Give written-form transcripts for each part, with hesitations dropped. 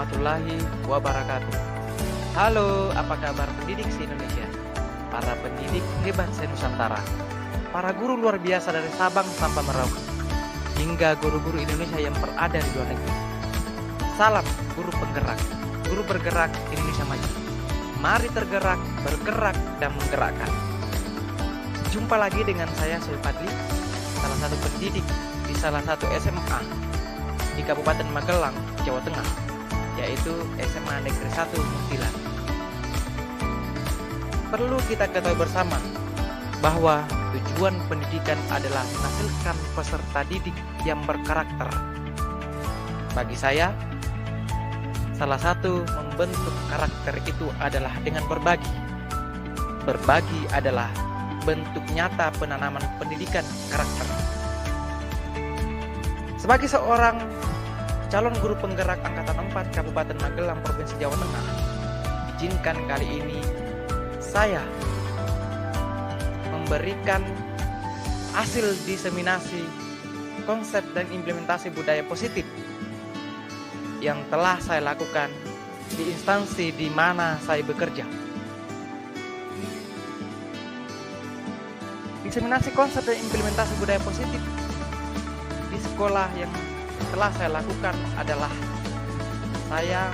warahmatullahi wabarakatuh. Halo, apa kabar pendidik se-Indonesia? Para pendidik hebat se-Nusantara, para guru luar biasa dari Sabang sampai Merauke, hingga guru-guru Indonesia yang berada di luar negeri. Salam guru penggerak, guru bergerak Indonesia maju. Mari tergerak, bergerak, dan menggerakkan. Jumpa lagi dengan saya Sulpadli, salah satu pendidik di salah satu SMA di Kabupaten Magelang, Jawa Tengah, yaitu SMA Negeri 1 Muntilan. Perlu kita ketahui bersama bahwa tujuan pendidikan adalah menghasilkan peserta didik yang berkarakter. Bagi saya, salah satu membentuk karakter itu adalah dengan berbagi. Berbagi adalah bentuk nyata penanaman pendidikan karakter. Sebagai seorang calon guru penggerak Angkatan 4 Kabupaten Magelang, Provinsi Jawa Tengah, izinkan kali ini saya memberikan hasil diseminasi konsep dan implementasi budaya positif yang telah saya lakukan di instansi di mana saya bekerja. Diseminasi konsep dan implementasi budaya positif di sekolah yang telah saya lakukan adalah saya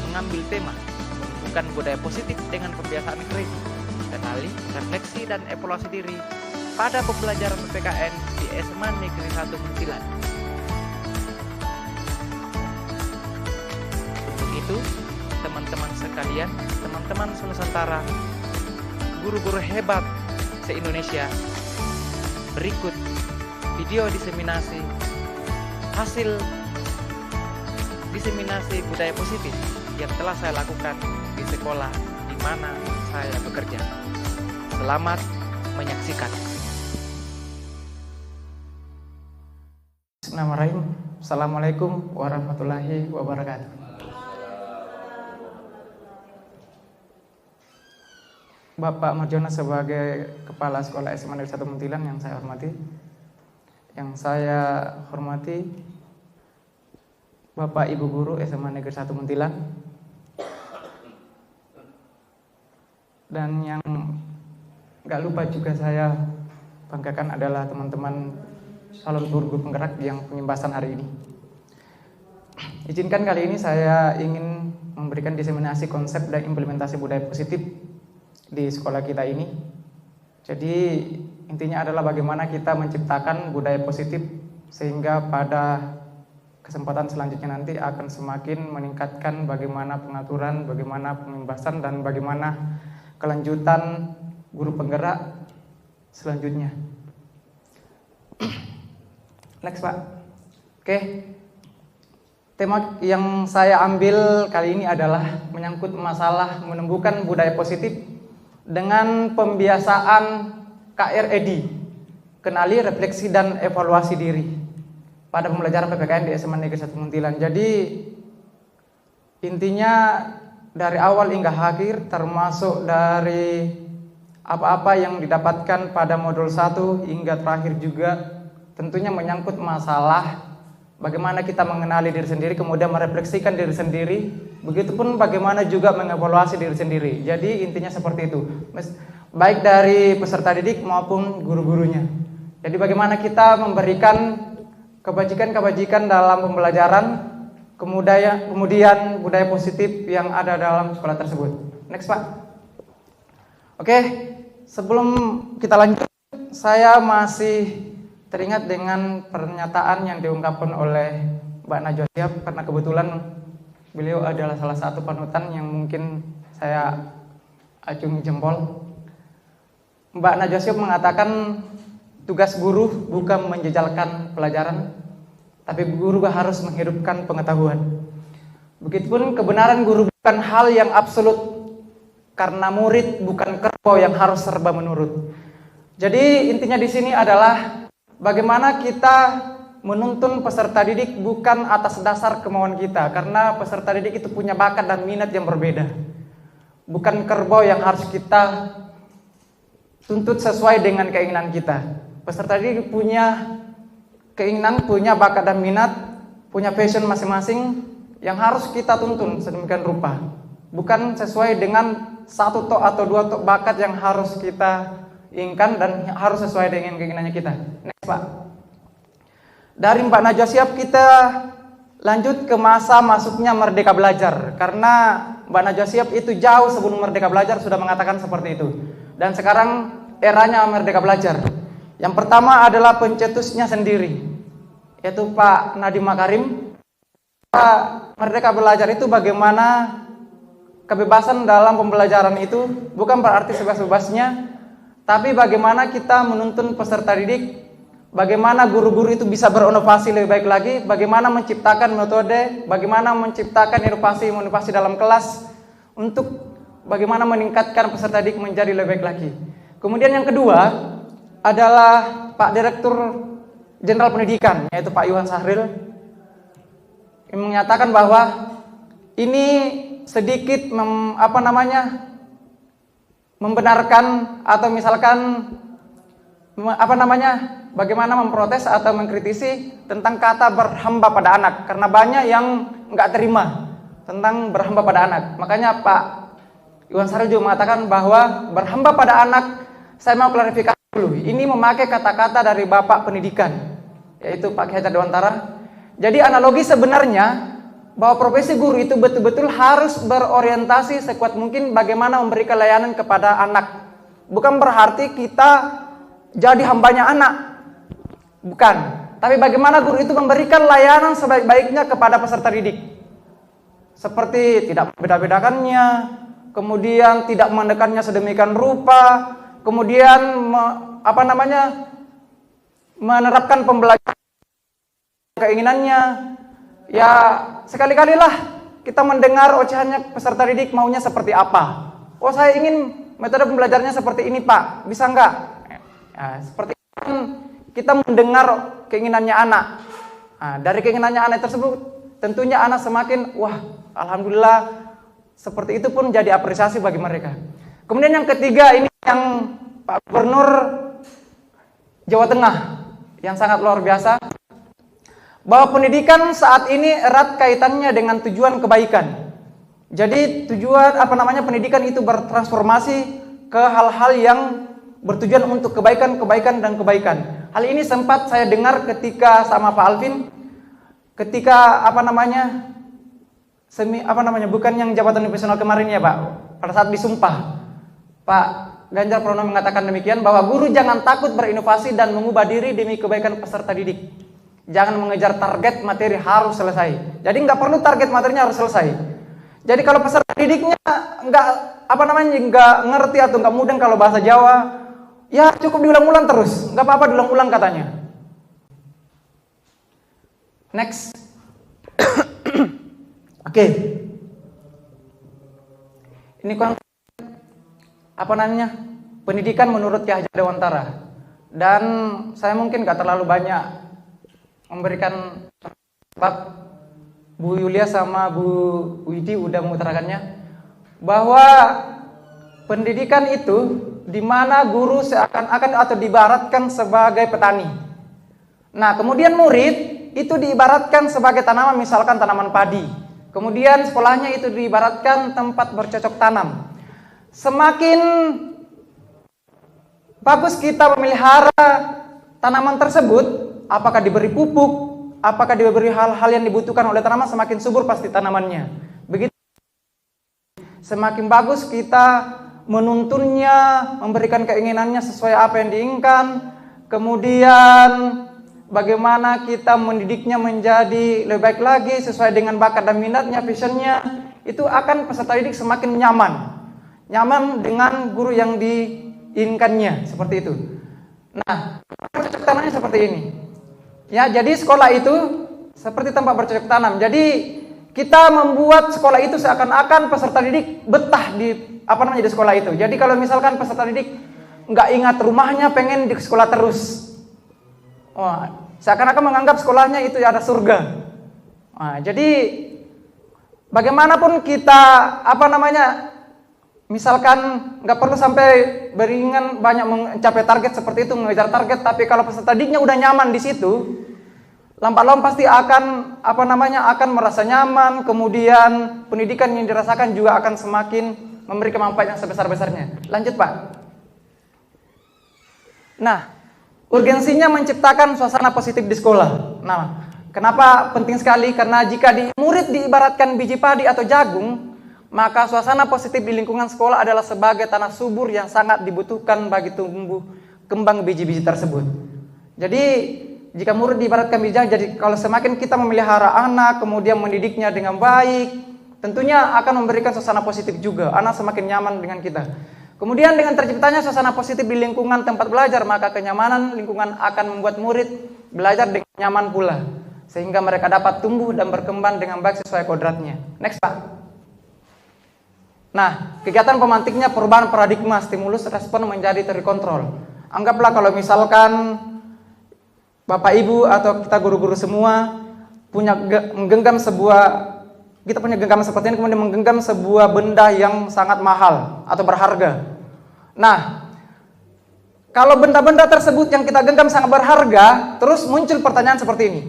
mengambil tema bukan budaya positif dengan pembiasaan kritis, kenali, refleksi, dan evaluasi diri pada pembelajaran PPKN di SMA Negeri 1 Muntilan. Untuk itu, teman-teman sekalian, teman-teman se-Nusantara, guru-guru hebat se-Indonesia, berikut video diseminasi hasil diseminasi budaya positif yang telah saya lakukan di sekolah di mana saya bekerja. Selamat menyaksikan. Bismillahirrahmanirrahim. Assalamualaikum warahmatullahi wabarakatuh. Bapak Marjono sebagai Kepala Sekolah SMA Negeri 1 Muntilan yang saya hormati. Yang saya hormati Bapak Ibu Guru SMA Negeri 1 Muntilan. Dan yang gak lupa juga saya banggakan adalah teman-teman calon guru penggerak yang penyembasan hari ini. Izinkan kali ini saya ingin memberikan diseminasi konsep dan implementasi budaya positif di sekolah kita ini. Jadi intinya adalah bagaimana kita menciptakan budaya positif sehingga pada kesempatan selanjutnya nanti akan semakin meningkatkan bagaimana pengaturan, bagaimana pembebasan, dan bagaimana kelanjutan guru penggerak selanjutnya. Next Pak. Oke. Tema yang saya ambil kali ini adalah menyangkut masalah menumbuhkan budaya positif dengan pembiasaan KRED, kenali, refleksi, dan evaluasi diri pada pembelajaran PPKN di SMA Negeri 1 Muntilan. Jadi intinya dari awal hingga akhir, termasuk dari apa-apa yang didapatkan pada modul 1 hingga terakhir juga tentunya menyangkut masalah bagaimana kita mengenali diri sendiri, kemudian merefleksikan diri sendiri, begitupun bagaimana juga mengevaluasi diri sendiri. Jadi intinya seperti itu, baik dari peserta didik maupun guru-gurunya. Jadi bagaimana kita memberikan kebajikan-kebajikan dalam pembelajaran, kemudian budaya positif yang ada dalam sekolah tersebut. Next Pak. Oke, sebelum kita lanjut, saya masih teringat dengan pernyataan yang diungkapkan oleh Mbak Najwa Shihab, karena kebetulan beliau adalah salah satu panutan yang mungkin saya acungi jempol. Mbak Najwa Shihab mengatakan tugas guru bukan menjejalkan pelajaran, tapi guru harus menghidupkan pengetahuan. Begitupun kebenaran guru bukan hal yang absolut, karena murid bukan kerbau yang harus serba menurut. Jadi intinya di sini adalah bagaimana kita menuntun peserta didik bukan atas dasar kemauan kita, karena peserta didik itu punya bakat dan minat yang berbeda. Bukan kerbau yang harus kita tuntut sesuai dengan keinginan kita. Peserta didik punya keinginan, punya bakat dan minat, punya passion masing-masing, yang harus kita tuntun sedemikian rupa. Bukan sesuai dengan satu tok atau dua tok bakat yang harus kita inginkan dan harus sesuai dengan keinginannya kita. Next Pak. Dari Mbak Najwa Shihab kita lanjut ke masa masuknya Merdeka Belajar. Karena Mbak Najwa Shihab itu jauh sebelum Merdeka Belajar sudah mengatakan seperti itu. Dan sekarang eranya Merdeka Belajar. Yang pertama adalah pencetusnya sendiri, yaitu Pak Nadiem Makarim. Merdeka Belajar itu bagaimana kebebasan dalam pembelajaran itu bukan berarti sebebas-bebasnya, tapi bagaimana kita menuntun peserta didik, bagaimana guru-guru itu bisa berinovasi lebih baik lagi, bagaimana menciptakan metode, bagaimana menciptakan inovasi dalam kelas untuk bagaimana meningkatkan peserta didik menjadi lebih baik lagi. Kemudian yang kedua adalah Pak Direktur Jenderal Pendidikan, yaitu Pak Iwan Sahril, yang menyatakan bahwa ini sedikit membenarkan atau misalkan bagaimana memprotes atau mengkritisi tentang kata berhamba pada anak, karena banyak yang nggak terima tentang berhamba pada anak. Makanya Pak Iwan Sahril juga mengatakan bahwa berhamba pada anak, saya mau klarifikasi dulu, ini memakai kata-kata dari Bapak Pendidikan, yaitu Pak Ki Hajar Dewantara. Jadi analogi sebenarnya bahwa profesi guru itu betul-betul harus berorientasi sekuat mungkin bagaimana memberikan layanan kepada anak. Bukan berarti kita jadi hambanya anak, bukan. Tapi bagaimana guru itu memberikan layanan sebaik-baiknya kepada peserta didik. Seperti tidak membeda-bedakannya, kemudian tidak mendekannya sedemikian rupa, kemudian menerapkan pembelajaran keinginannya. Ya sekali-kalilah kita mendengar ocehannya peserta didik maunya seperti apa. Oh, saya ingin metode pembelajarannya seperti ini Pak, bisa enggak? Ya, seperti itu kita mendengar keinginannya anak. Nah, dari keinginannya anak tersebut tentunya anak semakin wah alhamdulillah, seperti itu pun jadi apresiasi bagi mereka. Kemudian yang ketiga ini yang Pak Gubernur Jawa Tengah yang sangat luar biasa, bahwa pendidikan saat ini erat kaitannya dengan tujuan kebaikan. Jadi tujuan pendidikan itu bertransformasi ke hal-hal yang bertujuan untuk kebaikan dan kebaikan. Hal ini sempat saya dengar ketika sama Pak Alvin, ketika bukan yang jabatan profesional kemarin ya Pak, pada saat disumpah Pak Ganjar Pranowo mengatakan demikian, bahwa guru jangan takut berinovasi dan mengubah diri demi kebaikan peserta didik. Jangan mengejar target materi harus selesai. Jadi nggak perlu target materinya harus selesai. Jadi kalau peserta didiknya nggak ngerti atau nggak mudeng kalau bahasa Jawa, ya cukup diulang-ulang terus, nggak apa-apa diulang-ulang katanya. Next. Oke. Ini pendidikan menurut Ki Hajar Dewantara. Dan saya mungkin nggak terlalu banyak memberikan sebab Bu Yulia sama Bu Widi udah mengutarakannya, bahwa pendidikan itu di mana guru seakan-akan atau diibaratkan sebagai petani. Nah, kemudian murid itu diibaratkan sebagai tanaman, misalkan tanaman padi. Kemudian sekolahnya itu diibaratkan tempat bercocok tanam. Semakin bagus kita memelihara tanaman tersebut, apakah diberi pupuk, apakah diberi hal-hal yang dibutuhkan oleh tanaman, semakin subur pasti tanamannya. Begitu. Semakin bagus kita menuntunnya, memberikan keinginannya sesuai apa yang diinginkan. Kemudian bagaimana kita mendidiknya menjadi lebih baik lagi sesuai dengan bakat dan minatnya, visionnya, itu akan peserta didik semakin nyaman dengan guru yang diinginkannya, seperti itu. Nah, bercocok tanamnya seperti ini. Ya, jadi sekolah itu seperti tempat bercocok tanam. Jadi kita membuat sekolah itu seakan-akan peserta didik betah di di sekolah itu. Jadi kalau misalkan peserta didik nggak ingat rumahnya, pengen di sekolah terus, seakan-akan menganggap sekolahnya itu ada surga. Jadi bagaimanapun kita misalkan nggak perlu sampai beringan banyak mencapai target seperti itu, mengejar target, tapi kalau peserta didiknya udah nyaman di situ, lambat laun pasti akan akan merasa nyaman, kemudian pendidikan yang dirasakan juga akan semakin memberikan manfaat yang sebesar-besarnya. Lanjut, Pak. Nah, urgensinya menciptakan suasana positif di sekolah. Nah, kenapa penting sekali? Karena jika murid diibaratkan biji padi atau jagung, maka suasana positif di lingkungan sekolah adalah sebagai tanah subur yang sangat dibutuhkan bagi tumbuh kembang biji-biji tersebut. Jadi, jika murid diibaratkan biji jagung, jadi kalau semakin kita memelihara anak, kemudian mendidiknya dengan baik, tentunya akan memberikan suasana positif juga. Anak semakin nyaman dengan kita. Kemudian dengan terciptanya suasana positif di lingkungan tempat belajar, maka kenyamanan lingkungan akan membuat murid belajar dengan nyaman pula, sehingga mereka dapat tumbuh dan berkembang dengan baik sesuai kodratnya. Next, Pak. Nah, kegiatan pemantiknya perubahan paradigma, stimulus respon menjadi terkontrol. Anggaplah kalau misalkan Bapak Ibu atau kita guru-guru semua kita punya genggaman seperti ini, kemudian menggenggam sebuah benda yang sangat mahal atau berharga. Nah, kalau benda-benda tersebut yang kita genggam sangat berharga, terus muncul pertanyaan seperti ini.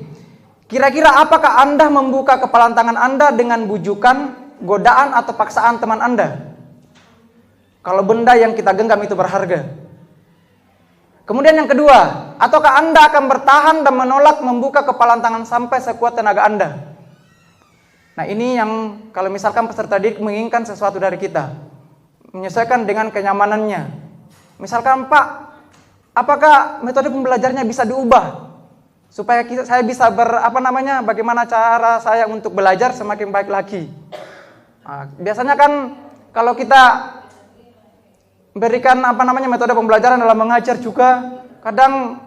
Kira-kira apakah Anda membuka kepalan tangan Anda dengan bujukan, godaan, atau paksaan teman Anda? Kalau benda yang kita genggam itu berharga. Kemudian yang kedua, ataukah Anda akan bertahan dan menolak membuka kepalan tangan sampai sekuat tenaga Anda? Nah, ini yang kalau misalkan peserta didik menginginkan sesuatu dari kita, menyesuaikan dengan kenyamanannya. Misalkan, Pak, apakah metode pembelajarnya bisa diubah supaya saya bisa bagaimana cara saya untuk belajar semakin baik lagi? Nah, biasanya kan kalau kita berikan metode pembelajaran dalam mengajar juga, kadang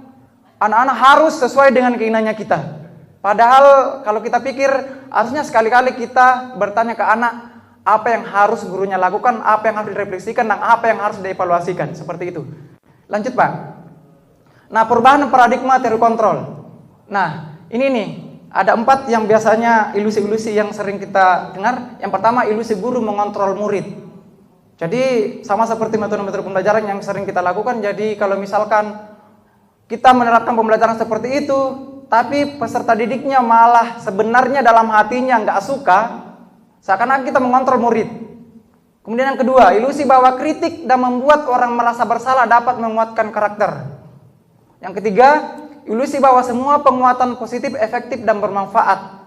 anak-anak harus sesuai dengan keinginannya kita. Padahal kalau kita pikir, harusnya sekali-kali kita bertanya ke anak apa yang harus gurunya lakukan, apa yang harus direfleksikan, dan apa yang harus dievaluasikan. Seperti itu. Lanjut, Pak. Nah, perubahan paradigma teori kontrol. Nah, ini nih, ada 4 yang biasanya ilusi-ilusi yang sering kita dengar. Yang pertama, ilusi guru mengontrol murid. Jadi, sama seperti metode-metode pembelajaran yang sering kita lakukan. Jadi, kalau misalkan kita menerapkan pembelajaran seperti itu, tapi peserta didiknya malah sebenarnya dalam hatinya nggak suka, seakan-akan kita mengontrol murid. Kemudian yang kedua, ilusi bahwa kritik dan membuat orang merasa bersalah dapat menguatkan karakter. Yang ketiga, ilusi bahwa semua penguatan positif efektif dan bermanfaat.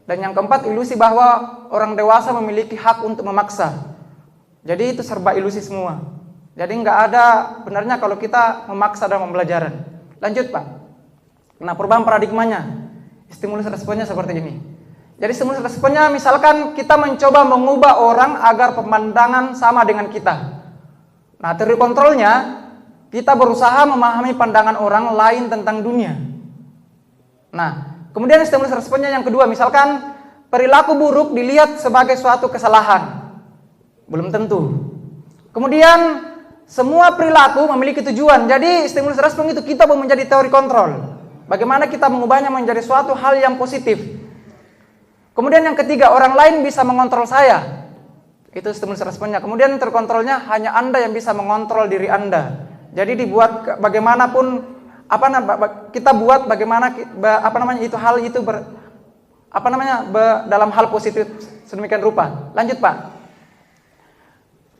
Dan yang keempat, ilusi bahwa orang dewasa memiliki hak untuk memaksa. Jadi itu serba ilusi semua. Jadi nggak ada benarnya kalau kita memaksa dalam pembelajaran. Lanjut, Pak. Nah, perubahan paradigmanya, stimulus responnya seperti ini. Jadi stimulus responnya misalkan kita mencoba mengubah orang agar pemandangan sama dengan kita. Nah, teori kontrolnya, kita berusaha memahami pandangan orang lain tentang dunia. Nah, kemudian stimulus responnya yang kedua, misalkan perilaku buruk dilihat sebagai suatu kesalahan. Belum tentu. Kemudian semua perilaku memiliki tujuan. Jadi stimulus respon itu kita mau menjadi teori kontrol. Bagaimana kita mengubahnya menjadi suatu hal yang positif. Kemudian yang ketiga, orang lain bisa mengontrol saya. Itu stimulus responnya. Kemudian terkontrolnya hanya Anda yang bisa mengontrol diri Anda. Jadi dibuat bagaimanapun kita buat bagaimana dalam hal positif sedemikian rupa. Lanjut, Pak.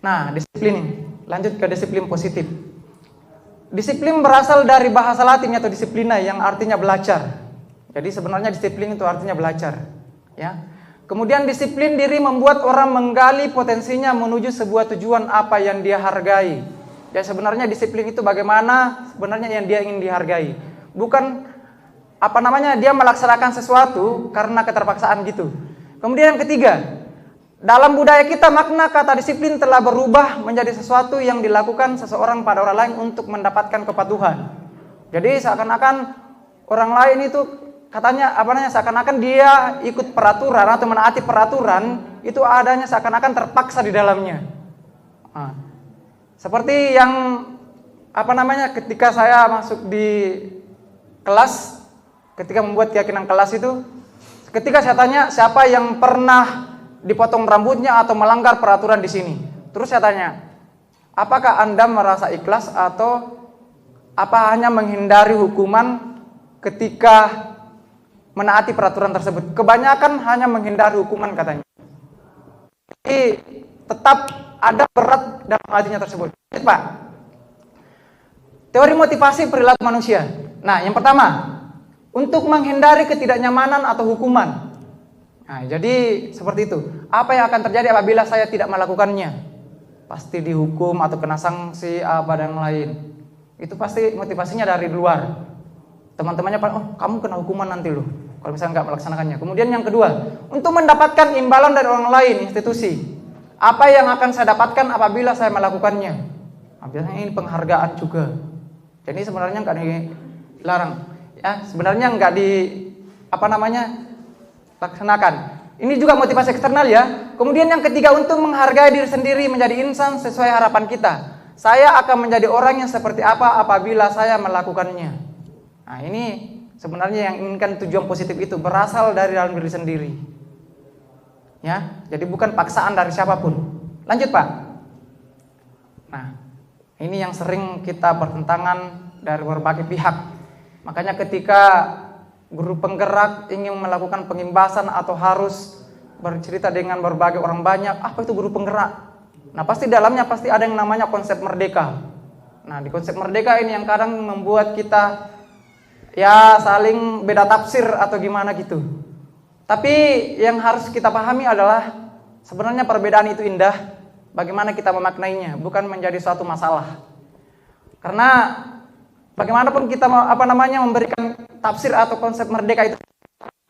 Nah, disiplin. Lanjut ke disiplin positif. Disiplin berasal dari bahasa Latin atau disiplina yang artinya belajar. Jadi sebenarnya disiplin itu artinya belajar, ya. Kemudian disiplin diri membuat orang menggali potensinya menuju sebuah tujuan apa yang dia hargai. Ya, sebenarnya disiplin itu bagaimana sebenarnya yang dia ingin dihargai. Bukan dia melaksanakan sesuatu karena keterpaksaan gitu. Kemudian yang ketiga, dalam budaya kita makna kata disiplin telah berubah menjadi sesuatu yang dilakukan seseorang pada orang lain untuk mendapatkan kepatuhan. Jadi seakan-akan orang lain itu seakan-akan dia ikut peraturan atau menaati peraturan itu adanya seakan-akan terpaksa di dalamnya. Nah, seperti yang ketika saya masuk di kelas, ketika membuat keyakinan kelas itu, ketika saya tanya siapa yang pernah dipotong rambutnya atau melanggar peraturan di sini. Terus saya tanya, apakah Anda merasa ikhlas atau hanya menghindari hukuman ketika menaati peraturan tersebut. Kebanyakan hanya menghindari hukuman katanya. Jadi tetap ada berat dalam hatinya tersebut. Pak, teori motivasi perilaku manusia. Nah, yang pertama, untuk menghindari ketidaknyamanan atau hukuman. Nah, jadi seperti itu. Apa yang akan terjadi apabila saya tidak melakukannya? Pasti dihukum atau kena sanksi apa dan lain. Itu pasti motivasinya dari luar. Teman-temannya, oh kamu kena hukuman nanti loh kalau misalnya nggak melaksanakannya. Kemudian yang kedua, untuk mendapatkan imbalan dari orang lain, institusi. Apa yang akan saya dapatkan apabila saya melakukannya? Nah, biasanya ini penghargaan juga. Jadi sebenarnya nggak dilarang. Ya, sebenarnya nggak laksanakan. Ini juga motivasi eksternal ya. Kemudian yang ketiga, untuk menghargai diri sendiri menjadi insan sesuai harapan kita. Saya akan menjadi orang yang seperti apa apabila saya melakukannya. Nah, ini sebenarnya yang inginkan tujuan positif itu berasal dari dalam diri sendiri. Ya, jadi bukan paksaan dari siapapun. Lanjut, Pak. Nah, ini yang sering kita bertentangan dari berbagai pihak. Makanya ketika guru penggerak ingin melakukan pengimbasan atau harus bercerita dengan berbagai orang banyak, apa itu guru penggerak? Nah, pasti dalamnya pasti ada yang namanya konsep merdeka. Nah, di konsep merdeka ini yang kadang membuat kita ya saling beda tafsir atau gimana gitu. Tapi yang harus kita pahami adalah sebenarnya perbedaan itu indah, bagaimana kita memaknainya, bukan menjadi suatu masalah. Karena bagaimanapun kita memberikan tafsir atau konsep merdeka itu,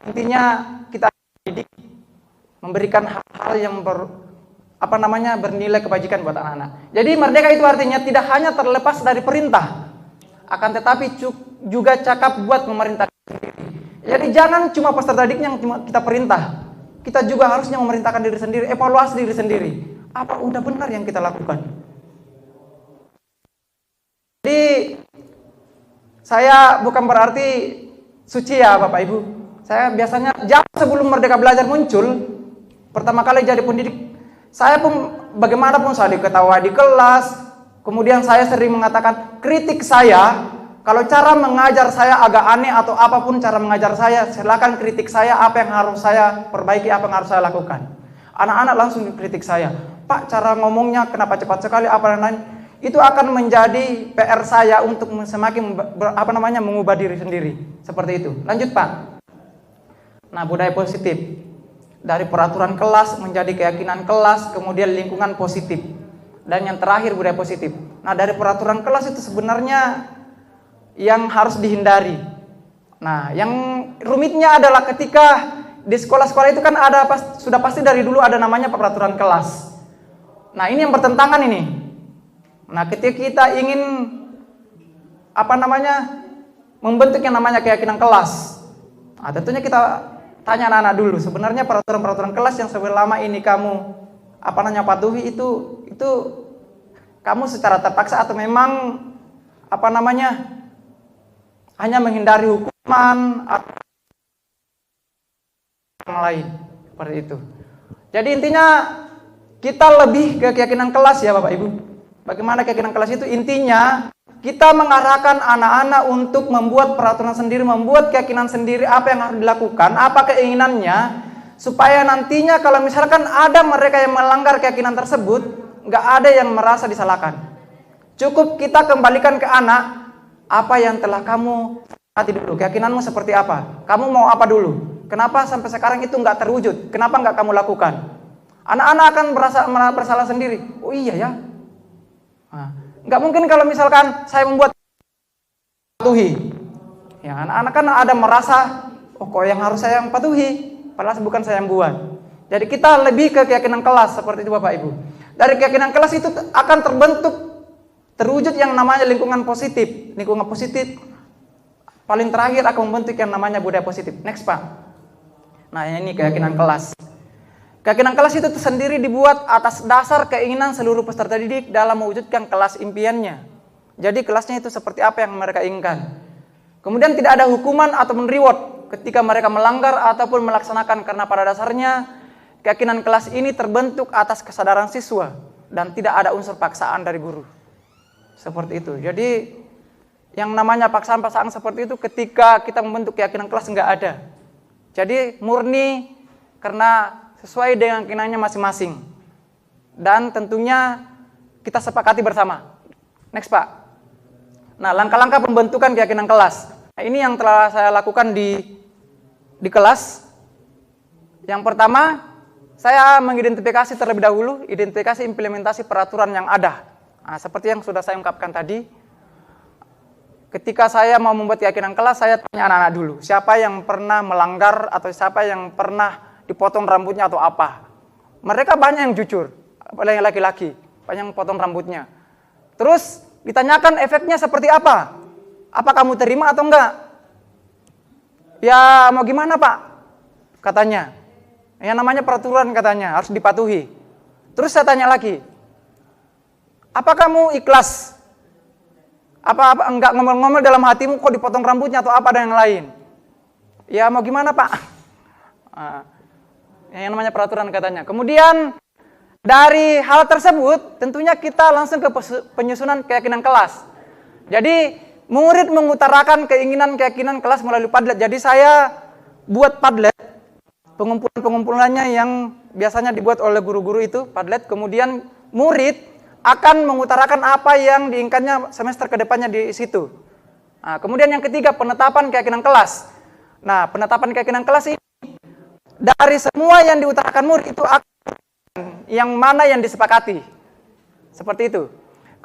intinya kita didik memberikan hal-hal yang bernilai kebajikan buat anak-anak. Jadi merdeka itu artinya tidak hanya terlepas dari perintah, akan tetapi juga cakap buat memerintah sendiri. Jadi jangan cuma peserta didik yang cuma kita perintah, kita juga harusnya memerintahkan diri sendiri, evaluasi diri sendiri. Apa udah benar yang kita lakukan? Jadi saya bukan berarti suci ya Bapak Ibu. Saya biasanya jauh sebelum Merdeka Belajar muncul, pertama kali jadi pendidik, saya pun bagaimanapun saya diketahui di kelas, kemudian saya sering mengatakan kritik saya, kalau cara mengajar saya agak aneh atau apapun cara mengajar saya, silakan kritik saya, apa yang harus saya perbaiki, apa yang harus saya lakukan. Anak-anak langsung kritik saya, Pak cara ngomongnya kenapa cepat sekali, apa dan lain. Itu akan menjadi PR saya untuk semakin mengubah diri sendiri. Seperti itu. Lanjut Pak. Nah, budaya positif. Dari peraturan kelas menjadi keyakinan kelas, kemudian lingkungan positif. Dan yang terakhir budaya positif. Nah, dari peraturan kelas itu sebenarnya yang harus dihindari. Nah, yang rumitnya adalah ketika di sekolah-sekolah itu kan sudah pasti dari dulu ada namanya peraturan kelas. Nah, ini yang bertentangan ini. Nah, ketika kita ingin membentuk yang namanya keyakinan kelas, nah, tentunya kita tanya anak-anak dulu, sebenarnya peraturan-peraturan kelas yang selama ini kamu patuhi itu kamu secara terpaksa atau memang hanya menghindari hukuman atau yang lain seperti itu. Jadi intinya kita lebih ke keyakinan kelas ya Bapak Ibu. Bagaimana keyakinan kelas itu? Intinya kita mengarahkan anak-anak untuk membuat peraturan sendiri, membuat keyakinan sendiri apa yang harus dilakukan, apa keinginannya, supaya nantinya kalau misalkan ada mereka yang melanggar keyakinan tersebut, nggak ada yang merasa disalahkan. Cukup kita kembalikan ke anak, apa yang telah kamu hati dulu, keyakinanmu seperti apa, kamu mau apa dulu, kenapa sampai sekarang itu nggak terwujud, kenapa nggak kamu lakukan. Anak-anak akan bersalah sendiri. Oh iya ya. Nah, nggak mungkin kalau misalkan saya membuat patuhi, ya anak-anak kan ada merasa, oh kok yang harus saya yang patuhi, padahal bukan saya yang buat. Jadi kita lebih ke keyakinan kelas seperti itu Bapak Ibu. Dari keyakinan kelas itu akan terwujud yang namanya lingkungan positif. Lingkungan positif paling terakhir akan membentuk yang namanya budaya positif. Next Pak. Nah ini keyakinan kelas. Keyakinan kelas itu sendiri dibuat atas dasar keinginan seluruh peserta didik dalam mewujudkan kelas impiannya. Jadi kelasnya itu seperti apa yang mereka inginkan. Kemudian tidak ada hukuman atau reward ketika mereka melanggar ataupun melaksanakan, karena pada dasarnya keyakinan kelas ini terbentuk atas kesadaran siswa dan tidak ada unsur paksaan dari guru. Seperti itu. Jadi yang namanya paksaan-paksaan seperti itu ketika kita membentuk keyakinan kelas nggak ada. Jadi murni karena sesuai dengan keyakinannya masing-masing. Dan tentunya kita sepakati bersama. Next Pak. Nah, langkah-langkah pembentukan keyakinan kelas. Nah, ini yang telah saya lakukan di kelas. Yang pertama, saya mengidentifikasi terlebih dahulu, identifikasi implementasi peraturan yang ada. Nah, seperti yang sudah saya ungkapkan tadi, ketika saya mau membuat keyakinan kelas, saya tanya anak-anak dulu, siapa yang pernah melanggar atau siapa yang pernah dipotong rambutnya atau apa. Mereka banyak yang jujur, apalagi yang laki-laki, banyak yang potong rambutnya. Terus ditanyakan efeknya seperti apa? Apa kamu terima atau enggak? Ya mau gimana Pak? Katanya. Yang namanya peraturan katanya, harus dipatuhi. Terus saya tanya lagi, apa kamu ikhlas? Apa enggak ngomel-ngomel dalam hatimu kok dipotong rambutnya atau apa dan yang lain? Ya mau gimana Pak? Yang namanya peraturan katanya. Kemudian dari hal tersebut tentunya kita langsung ke penyusunan keyakinan kelas. Jadi murid mengutarakan keinginan keyakinan kelas melalui Padlet. Jadi saya buat Padlet, pengumpulannya yang biasanya dibuat oleh guru-guru itu Padlet. Kemudian murid akan mengutarakan apa yang diinginkannya semester kedepannya di situ. Nah, kemudian yang ketiga, penetapan keyakinan kelas. Nah, penetapan keyakinan kelas ini dari semua yang diutarakan murid itu akan yang mana yang disepakati. Seperti itu.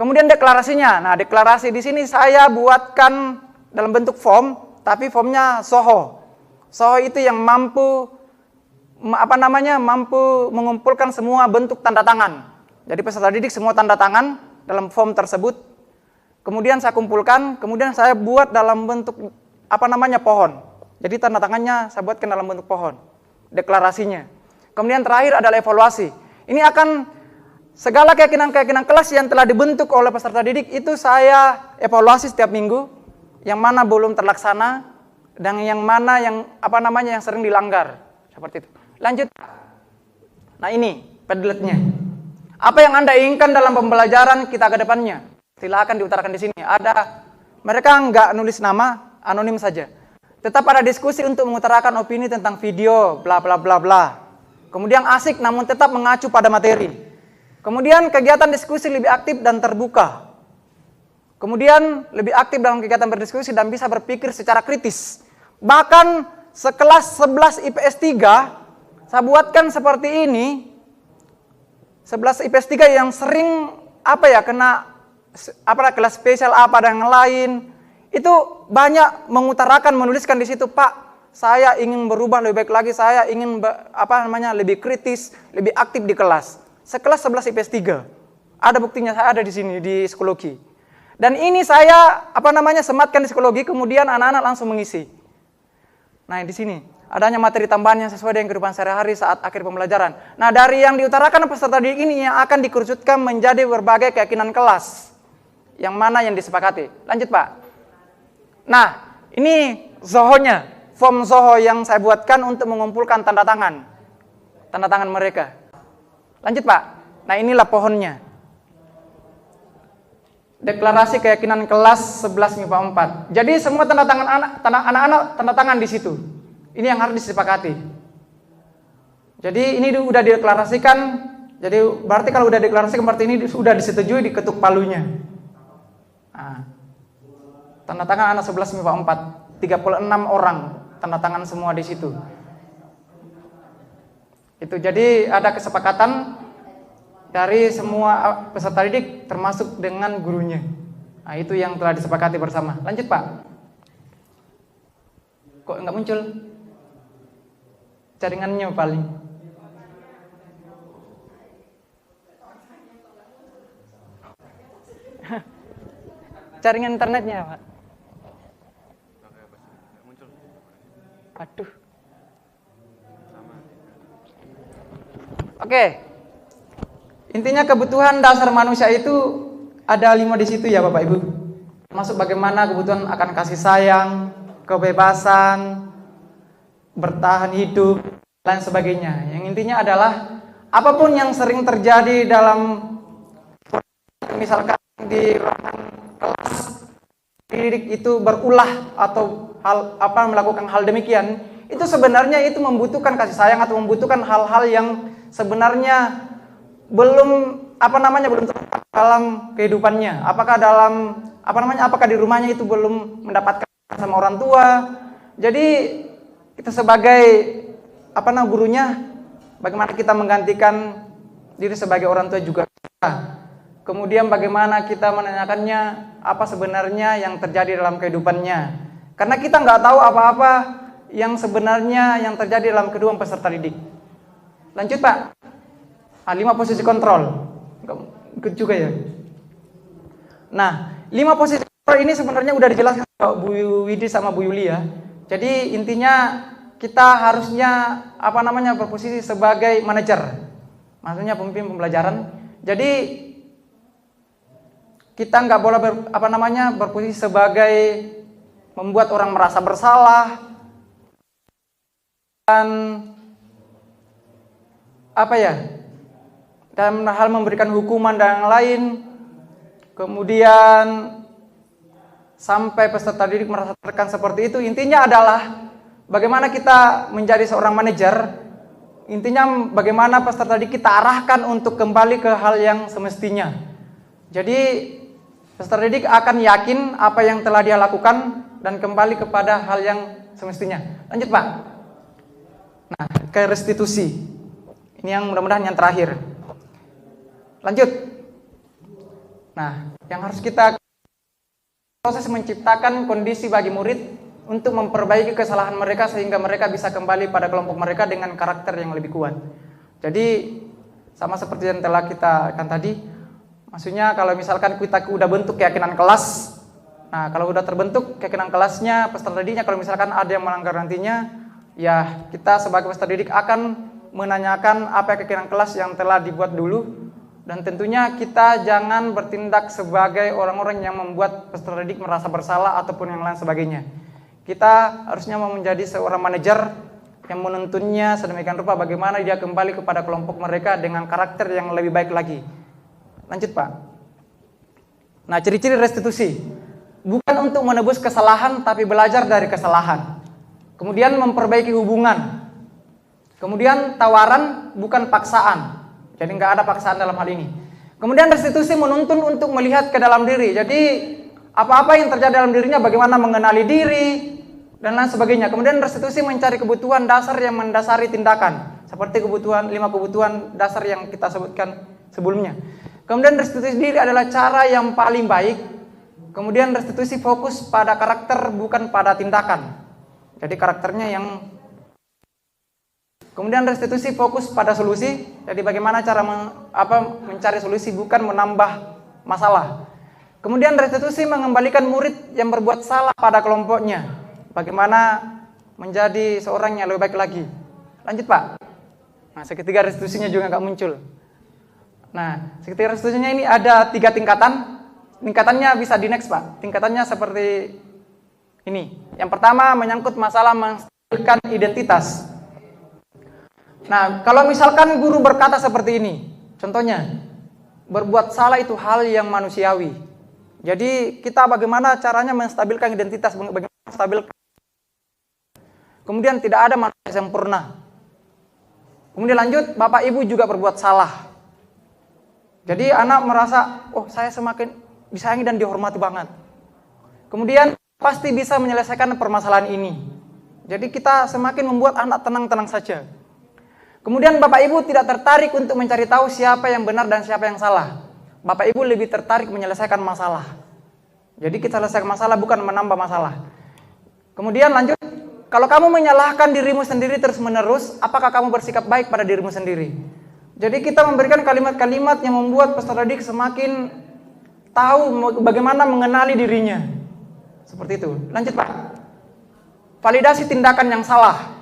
Kemudian deklarasinya. Nah, deklarasi di sini saya buatkan dalam bentuk form, tapi formnya Soho. Soho itu yang mampu mengumpulkan semua bentuk tanda tangan. Jadi peserta didik semua tanda tangan dalam form tersebut. Kemudian saya kumpulkan, kemudian saya buat dalam bentuk pohon. Jadi tanda tangannya saya buatkan dalam bentuk pohon. Deklarasinya. Kemudian terakhir adalah evaluasi. Ini akan segala keyakinan-keyakinan kelas yang telah dibentuk oleh peserta didik itu saya evaluasi setiap minggu, yang mana belum terlaksana dan yang mana yang yang sering dilanggar. Seperti itu. Lanjut. Nah, ini Padletnya. Apa yang Anda inginkan dalam pembelajaran kita ke depannya? Silakan diutarakan di sini. Ada mereka nggak nulis nama, anonim saja. Tetap ada diskusi untuk mengutarakan opini tentang video, bla bla bla bla. Kemudian asik namun tetap mengacu pada materi. Kemudian kegiatan diskusi lebih aktif dan terbuka. Kemudian lebih aktif dalam kegiatan berdiskusi dan bisa berpikir secara kritis. Bahkan sekelas 11 IPS 3 saya buatkan seperti ini. 11 IPS 3 yang sering kena kelas spesial dan yang lain. Itu banyak mengutarakan, menuliskan di situ, Pak, saya ingin berubah lebih baik lagi, saya ingin lebih kritis, lebih aktif di kelas. Sekelas 11 IPS 3. Ada buktinya, saya ada di sini di psikologi. Dan ini saya sematkan di psikologi, kemudian anak-anak langsung mengisi. Nah, di sini adanya materi tambahan yang sesuai dengan kehidupan sehari-hari saat akhir pembelajaran. Nah, dari yang diutarakan peserta didik ini yang akan dikerucutkan menjadi berbagai keyakinan kelas. Yang mana yang disepakati. Lanjut, Pak. Nah, ini Zoho-nya. Form Zoho yang saya buatkan untuk mengumpulkan tanda tangan. Tanda tangan mereka. Lanjut, Pak. Nah, inilah pohonnya. Deklarasi keyakinan kelas 11 MIPA 4. Jadi semua tanda tangan anak-anak tanda tangan di situ. Ini yang harus disepakati. Jadi ini sudah dideklarasikan. Jadi berarti kalau sudah deklarasikan berarti ini sudah disetujui, diketuk palunya. Nah, tanda tangan anak 11 MIPA 4. 36 orang tanda tangan semua di situ. Itu jadi ada kesepakatan dari semua peserta didik termasuk dengan gurunya. Nah, itu yang telah disepakati bersama. Lanjut, Pak. Kok enggak muncul? Jaringannya paling. Jaringan internetnya, Pak. Aduh. Oke. Intinya kebutuhan dasar manusia itu ada 5 di situ ya, Bapak Ibu. Termasuk bagaimana kebutuhan akan kasih sayang, kebebasan, bertahan hidup, lain sebagainya. Yang intinya adalah apapun yang sering terjadi dalam, misalkan di ruangan kelas didik itu berulah atau melakukan hal demikian, itu sebenarnya itu membutuhkan kasih sayang atau membutuhkan hal-hal yang sebenarnya belum belum terdapat dalam kehidupannya. Apakah di rumahnya itu belum mendapatkan sama orang tua. Jadi kita sebagai gurunya, bagaimana kita menggantikan diri sebagai orang tua juga. Kemudian bagaimana kita menanyakannya apa sebenarnya yang terjadi dalam kehidupannya. Karena kita nggak tahu apa-apa yang sebenarnya yang terjadi dalam kedua peserta didik. Lanjut Pak. 5 posisi kontrol. Ikut juga ya. Nah, 5 posisi kontrol ini sebenarnya udah dijelaskan Bu Widi sama Bu Yuli ya. Jadi intinya kita harusnya berposisi sebagai manajer. Maksudnya pemimpin pembelajaran. Jadi kita nggak boleh berposisi sebagai membuat orang merasa bersalah dan dalam hal memberikan hukuman dan yang lain. Kemudian sampai peserta didik merasa tertekan seperti itu. Intinya adalah bagaimana kita menjadi seorang manajer. Intinya bagaimana peserta didik kita arahkan untuk kembali ke hal yang semestinya. Jadi peserta didik akan yakin apa yang telah dia lakukan dan kembali kepada hal yang semestinya. Lanjut Pak. Nah, ke restitusi. Ini yang mudah-mudahan yang terakhir. Lanjut. Nah, yang harus kita proses menciptakan kondisi bagi murid untuk memperbaiki kesalahan mereka sehingga mereka bisa kembali pada kelompok mereka dengan karakter yang lebih kuat. Jadi sama seperti yang telah kita akan tadi, maksudnya kalau misalkan kita udah bentuk keyakinan kelas, nah kalau udah terbentuk keyakinan kelasnya, peserta didiknya kalau misalkan ada yang melanggar nantinya, ya kita sebagai peserta didik akan menanyakan apa keyakinan kelas yang telah dibuat dulu. Dan tentunya kita jangan bertindak sebagai orang-orang yang membuat peserta didik merasa bersalah ataupun yang lain sebagainya. Kita harusnya menjadi seorang manajer yang menuntunnya sedemikian rupa bagaimana dia kembali kepada kelompok mereka dengan karakter yang lebih baik lagi. Lanjut Pak. Nah, ciri-ciri restitusi. Bukan untuk menebus kesalahan tapi belajar dari kesalahan. Kemudian memperbaiki hubungan. Kemudian tawaran bukan paksaan. Jadi nggak ada paksaan dalam hal ini. Kemudian restitusi menuntun untuk melihat ke dalam diri. Jadi apa-apa yang terjadi dalam dirinya, bagaimana mengenali diri dan lain sebagainya. Kemudian restitusi mencari kebutuhan dasar yang mendasari tindakan, seperti 5 kebutuhan dasar yang kita sebutkan sebelumnya. Kemudian restitusi diri adalah cara yang paling baik. Kemudian restitusi fokus pada karakter bukan pada tindakan. Jadi karakternya yang. Kemudian restitusi fokus pada solusi. Jadi bagaimana cara mencari solusi bukan menambah masalah. Kemudian restitusi mengembalikan murid yang berbuat salah pada kelompoknya. Bagaimana menjadi seorang yang lebih baik lagi. Lanjut Pak. Nah, segitiga restitusinya juga nggak muncul. Nah, segitiga restitusinya ini ada 3 tingkatan. Tingkatannya bisa di next Pak. Tingkatannya seperti ini. Yang pertama menyangkut masalah menstabilkan identitas. Nah, kalau misalkan guru berkata seperti ini, contohnya, berbuat salah itu hal yang manusiawi. Jadi kita bagaimana caranya menstabilkan identitas, bagaimana menstabilkan. Kemudian tidak ada manusia sempurna. Kemudian lanjut, Bapak Ibu juga berbuat salah. Jadi anak merasa, oh saya semakin disayangi dan dihormati banget. Kemudian pasti bisa menyelesaikan permasalahan ini. Jadi kita semakin membuat anak tenang-tenang saja. Kemudian Bapak Ibu tidak tertarik untuk mencari tahu siapa yang benar dan siapa yang salah. Bapak Ibu lebih tertarik menyelesaikan masalah. Jadi kita selesaikan masalah bukan menambah masalah. Kemudian lanjut, kalau kamu menyalahkan dirimu sendiri terus-menerus, apakah kamu bersikap baik pada dirimu sendiri? Jadi kita memberikan kalimat-kalimat yang membuat peserta didik semakin tahu bagaimana mengenali dirinya. Seperti itu. Lanjut Pak. Validasi tindakan yang salah.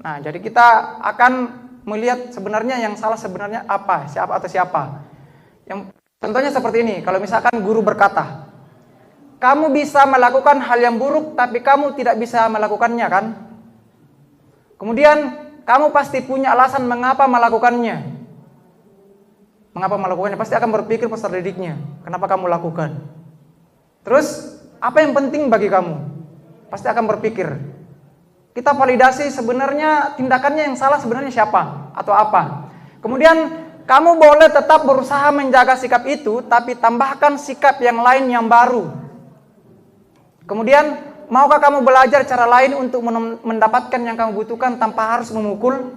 Nah, jadi kita akan melihat sebenarnya yang salah sebenarnya apa, siapa. Yang contohnya seperti ini, kalau misalkan guru berkata, kamu bisa melakukan hal yang buruk tapi kamu tidak bisa melakukannya kan? Kemudian kamu pasti punya alasan mengapa melakukannya. Mengapa melakukannya? Pasti akan berpikir peserta didiknya, kenapa kamu lakukan? Terus apa yang penting bagi kamu? Pasti akan berpikir. kita validasi sebenarnya tindakannya yang salah sebenarnya siapa atau apa. Kemudian kamu boleh tetap berusaha menjaga sikap itu, tapi tambahkan sikap yang lain yang baru. Kemudian, maukah kamu belajar cara lain untuk mendapatkan yang kamu butuhkan tanpa harus memukul?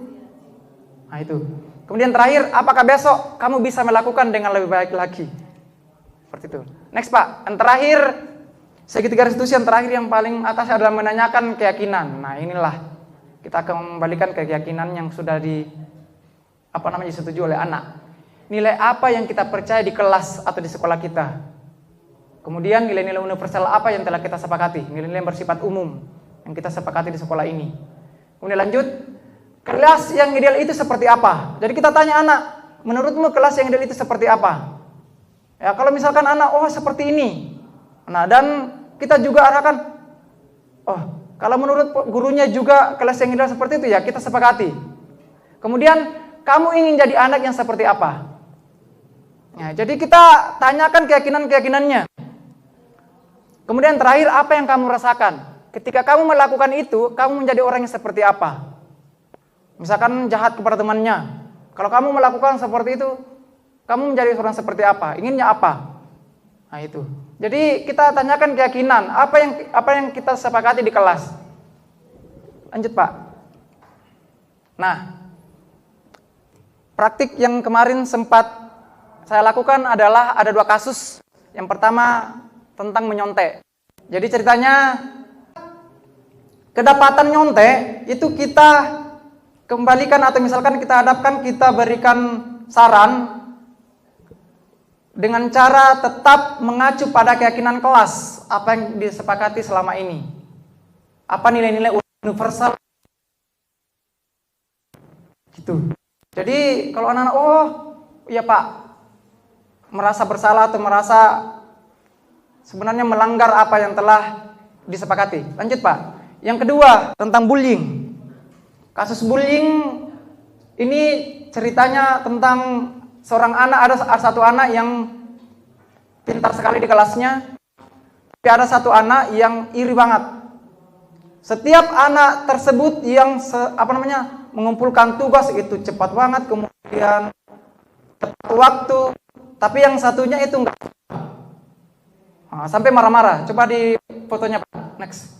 Nah itu. Kemudian terakhir, apakah besok kamu bisa melakukan dengan lebih baik lagi? Seperti itu. Next Pak, yang terakhir, segitiga restitusi yang terakhir yang paling atas adalah menanyakan keyakinan. Nah inilah, kita akan kembalikan ke keyakinan yang sudah disetujui oleh anak. Nilai apa yang kita percaya di kelas atau di sekolah kita. Kemudian nilai-nilai universal apa yang telah kita sepakati. Nilai-nilai yang bersifat umum yang kita sepakati di sekolah ini. Kemudian lanjut, kelas yang ideal itu seperti apa? Jadi kita tanya anak, menurutmu kelas yang ideal itu seperti apa? Ya kalau misalkan anak, oh seperti ini. Nah dan kita juga arahkan, oh kalau menurut gurunya juga kelas yang ideal seperti itu ya kita sepakati. Kemudian kamu ingin jadi anak yang seperti apa? Nah, jadi kita tanyakan keyakinan-keyakinannya. Kemudian terakhir apa yang kamu rasakan? Ketika kamu melakukan itu, kamu menjadi orang yang seperti apa? Misalkan jahat kepada temannya. Kalau kamu melakukan seperti itu, kamu menjadi orang seperti apa? Inginnya apa? Nah itu. Jadi kita tanyakan keyakinan, apa yang kita sepakati di kelas. Lanjut Pak. Nah, praktik yang kemarin sempat saya lakukan adalah ada 2 kasus. Yang pertama tentang menyontek. Jadi ceritanya kedapatan nyontek itu kita kembalikan atau misalkan kita hadapkan, kita berikan saran dengan cara tetap mengacu pada keyakinan kelas apa yang disepakati selama ini. Apa nilai-nilai universal gitu. Jadi kalau anak-anak, oh iya Pak, merasa bersalah atau merasa sebenarnya melanggar apa yang telah disepakati. Lanjut Pak. Yang kedua tentang bullying. Kasus bullying ini ceritanya tentang seorang anak, ada satu anak yang pintar sekali di kelasnya, tapi ada satu anak yang iri banget. Setiap anak tersebut yang mengumpulkan tugas itu cepat banget, kemudian tepat waktu, tapi yang satunya itu enggak. Sampai marah-marah. Coba di fotonya Pak. Next.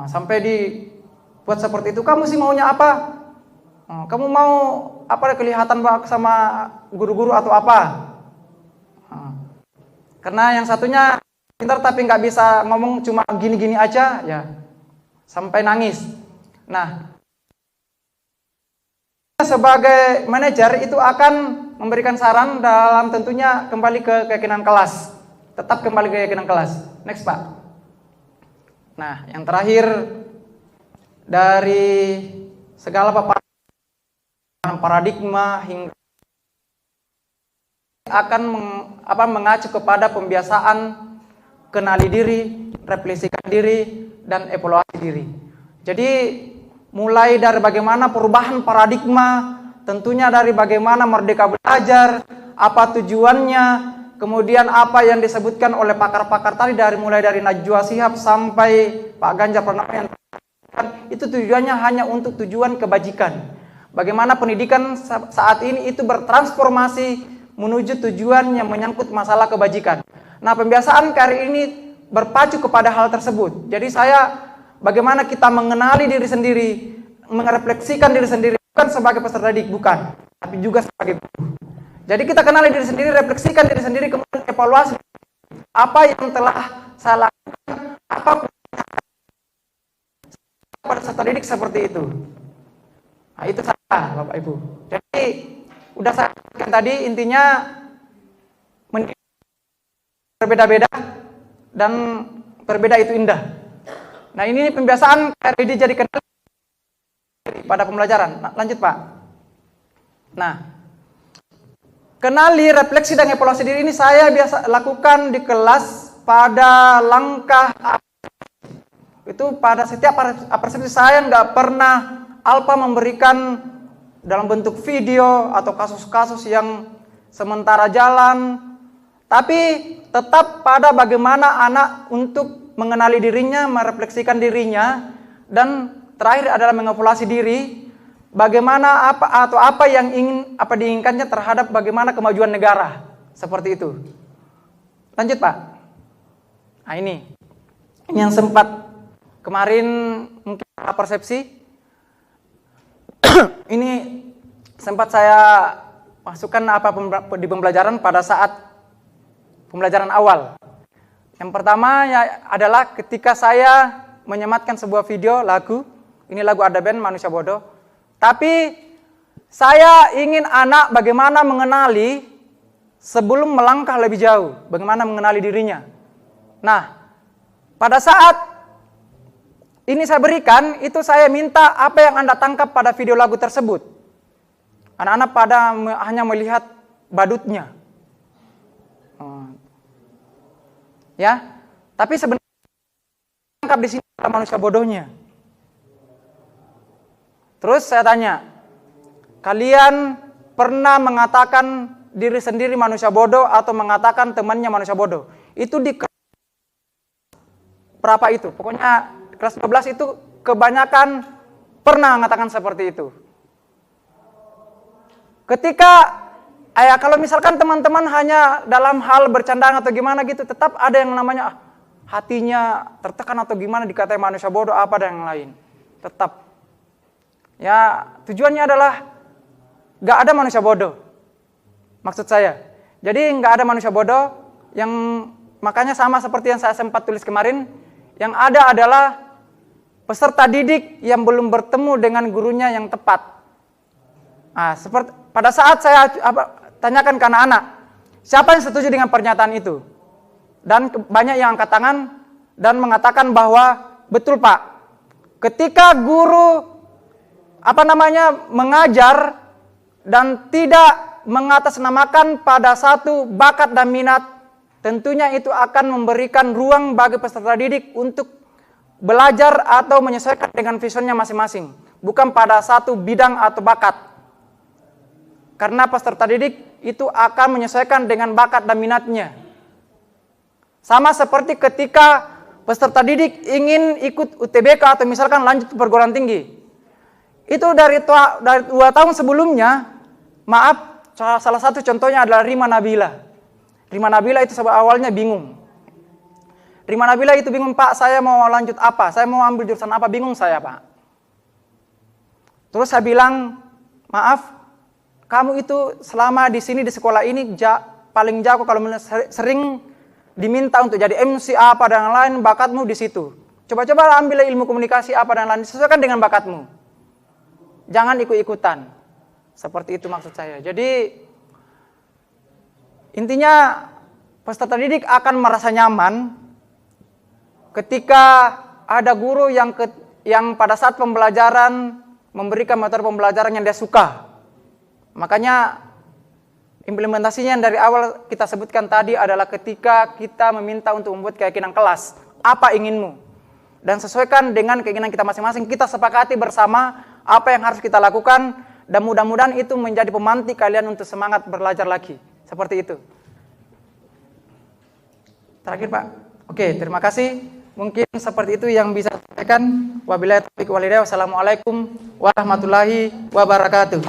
Sampai dibuat seperti itu. Kamu sih maunya apa? Kamu mau apa kelihatan sama guru-guru atau apa? Karena yang satunya pintar tapi nggak bisa ngomong, cuma gini-gini aja, ya sampai nangis. Nah, sebagai manajer itu akan memberikan saran dalam tentunya kembali ke keyakinan kelas. Tetap kembali ke keyakinan kelas. Next Pak. Nah, yang terakhir dari segala paradigma hingga akan mengacu kepada pembiasaan kenali diri, refleksikan diri, dan evaluasi diri. Jadi mulai dari bagaimana perubahan paradigma, tentunya dari bagaimana merdeka belajar, apa tujuannya, kemudian apa yang disebutkan oleh pakar-pakar tadi mulai dari Najwa Shihab sampai Pak Ganjar Pranowo yang itu tujuannya hanya untuk tujuan kebajikan. Bagaimana pendidikan saat ini itu bertransformasi menuju tujuan yang menyangkut masalah kebajikan. Nah, pembiasaan kali ini berpacu kepada hal tersebut. Jadi bagaimana kita mengenali diri sendiri, merefleksikan diri sendiri, bukan sebagai peserta didik, bukan, tapi juga sebagai guru. Jadi kita kenali diri sendiri, refleksikan diri sendiri, kemudian evaluasi apa yang telah saya lakukan, apa pada peserta didik seperti itu. Nah, itu salah Bapak Ibu. Jadi udah saya katakan tadi, intinya berbeda-beda dan berbeda itu indah. Nah, ini pembiasaan RID jadi kenal pada pembelajaran. Nah, lanjut Pak. Nah, kenali, refleksi, dan evaluasi diri ini saya biasa lakukan di kelas pada langkah itu pada setiap persepsi saya nggak pernah Alpa memberikan dalam bentuk video atau kasus-kasus yang sementara jalan, tapi tetap pada bagaimana anak untuk mengenali dirinya, merefleksikan dirinya, dan terakhir adalah mengevaluasi diri, bagaimana apa yang diinginkannya terhadap bagaimana kemajuan negara. Seperti itu. Lanjut Pak. Nah ini yang sempat kemarin mungkin persepsi. Ini sempat saya masukkan di pembelajaran pada saat pembelajaran awal. Yang pertama ya adalah ketika saya menyematkan sebuah video lagu. Ini lagu Ada Band Manusia Bodoh. Tapi saya ingin anak bagaimana mengenali sebelum melangkah lebih jauh. Bagaimana mengenali dirinya. Nah, pada saat ini saya berikan, itu saya minta apa yang Anda tangkap pada video lagu tersebut. Anak-anak hanya melihat badutnya. Ya, tapi sebenarnya tangkap di sini adalah manusia bodohnya. Terus saya tanya, kalian pernah mengatakan diri sendiri manusia bodoh atau mengatakan temannya manusia bodoh? Itu di kelas berapa itu? Pokoknya kelas 12 itu kebanyakan pernah mengatakan seperti itu. Ketika kalau misalkan teman-teman hanya dalam hal bercandaan atau gimana gitu, tetap ada yang namanya hatinya tertekan atau gimana dikatai manusia bodoh apa dan yang lain. Tetap. Ya, tujuannya adalah gak ada manusia bodoh. Maksud saya. Jadi gak ada manusia bodoh yang makanya sama seperti yang saya sempat tulis kemarin. Yang ada adalah peserta didik yang belum bertemu dengan gurunya yang tepat. Nah, seperti pada saat saya tanyakan ke anak-anak, siapa yang setuju dengan pernyataan itu? Dan banyak yang angkat tangan dan mengatakan bahwa betul Pak. Ketika guru mengajar dan tidak mengatasnamakan pada satu bakat dan minat, tentunya itu akan memberikan ruang bagi peserta didik untuk belajar atau menyesuaikan dengan visionnya masing-masing, bukan pada satu bidang atau bakat. Karena peserta didik itu akan menyesuaikan dengan bakat dan minatnya. Sama seperti ketika peserta didik ingin ikut UTBK atau misalkan lanjut ke perguruan tinggi. Itu dari 2 tahun sebelumnya, salah satu contohnya adalah Rima Nabila. Rima Nabila itu awalnya bingung. Rima Nabila itu bingung, Pak, saya mau lanjut apa? Saya mau ambil jurusan apa? Bingung saya, Pak. Terus saya bilang, maaf, kamu itu selama di sini di sekolah ini paling jago kalau sering diminta untuk jadi MC apa dan lain, bakatmu di situ. Coba-coba ambil ilmu komunikasi apa dan lain, sesuaikan dengan bakatmu. Jangan ikut-ikutan. Seperti itu maksud saya. Jadi intinya peserta didik akan merasa nyaman ketika ada guru yang pada saat pembelajaran memberikan materi pembelajaran yang dia suka. Makanya implementasinya yang dari awal kita sebutkan tadi adalah ketika kita meminta untuk membuat keyakinan kelas. Apa inginmu? Dan sesuaikan dengan keinginan kita masing-masing. Kita sepakati bersama apa yang harus kita lakukan. Dan mudah-mudahan itu menjadi pemantik kalian untuk semangat belajar lagi. Seperti itu. Terakhir Pak. Oke, terima kasih. Mungkin seperti itu yang bisa saya sampaikan. Wabillahi taufiq wal hidayah. Wassalamualaikum warahmatullahi wabarakatuh.